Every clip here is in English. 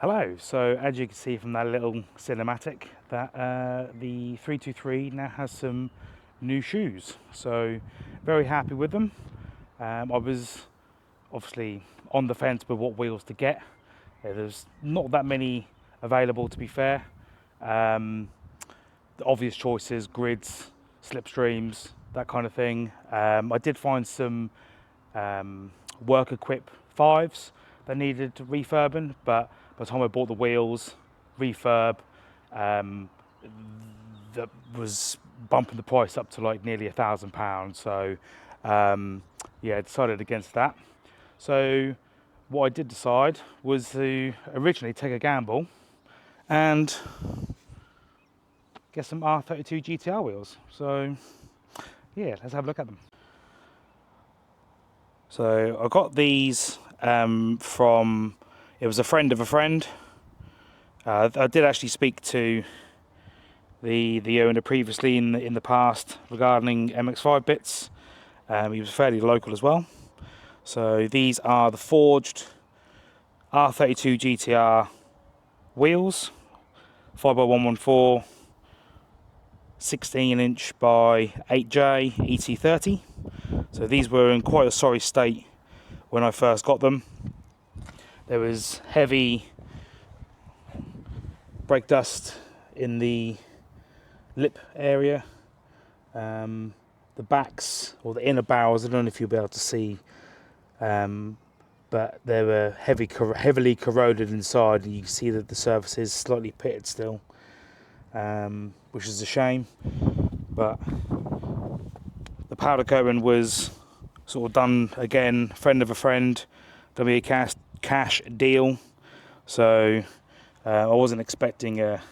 Hello, so as you can see from that little cinematic that the 323 now has some new shoes, so very happy with them. I was obviously on the fence with what wheels to get. There's not that many available, to be fair. The obvious choices, grids, slipstreams, that kind of thing. I did find some work equip 5s that needed refurbing, but by the time I bought the wheels, refurb, that was bumping the price up to like nearly £1,000. So yeah, I decided against that. So what I did decide was to originally take a gamble and get some R32 GTR wheels. So yeah, let's have a look at them. So I got these from, it was a friend of a friend. I did actually speak to the owner previously in the past regarding MX5 bits. He was fairly local as well. So these are the forged R32 GTR wheels, 5x114, 16" by 8J ET30. So these were in quite a sorry state when I first got them. There was heavy brake dust in the lip area, the backs or the inner barrels. I don't know if you'll be able to see, but they were heavily corroded inside, and you can see that the surface is slightly pitted still, which is a shame. But the powder coating was sort of done again, friend of a friend, done me a cash deal. So I wasn't expecting a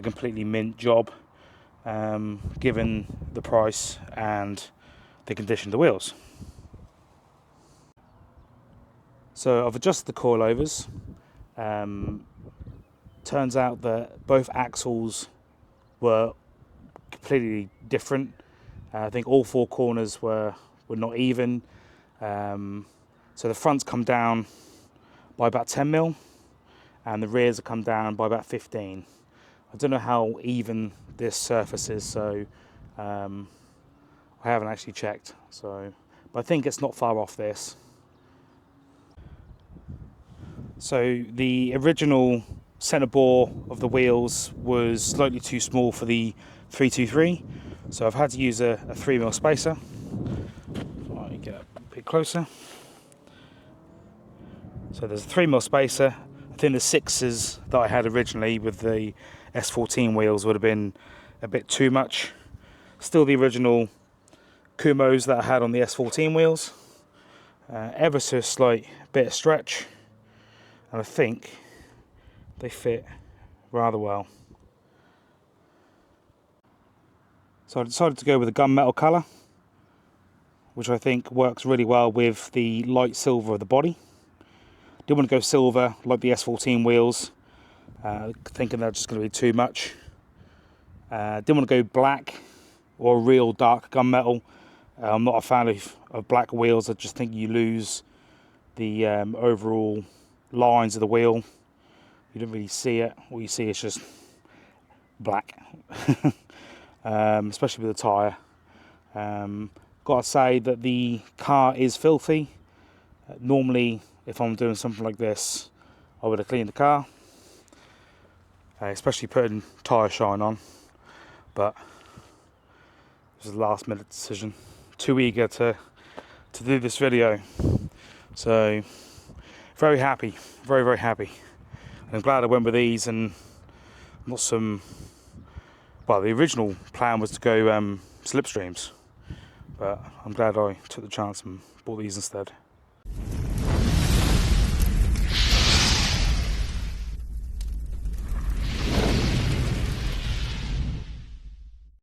completely mint job, given the price and the condition of the wheels. So I've adjusted the coilovers. Turns out that both axles were completely different. I think all four corners were not even. So the fronts come down by about 10mm and the rears have come down by about 15. I don't know how even this surface is, so I haven't actually checked. So, but I think it's not far off this. So the original centre bore of the wheels was slightly too small for the 323, so I've had to use a 3mm spacer. I'll get a bit closer. So there's a 3mm spacer. I think the 6s that I had originally with the S14 wheels would have been a bit too much. Still the original Kumos that I had on the S14 wheels. Ever so slight bit of stretch, and I think they fit rather well. So I decided to go with a gunmetal colour, which I think works really well with the light silver of the body. Didn't want to go silver like the S14 wheels, thinking that's just going to be too much. Didn't want to go black or real dark gunmetal. I'm not a fan of black wheels. I just think you lose the overall lines of the wheel. You don't really see it. All you see is just black, especially with the tyre. Got to say that the car is filthy. Normally, if I'm doing something like this, I would have cleaned the car, especially putting tyre shine on, but it was a last minute decision. Too eager to do this video, so very happy, very happy. And I'm glad I went with these and not some, well, the original plan was to go slipstreams, but I'm glad I took the chance and bought these instead.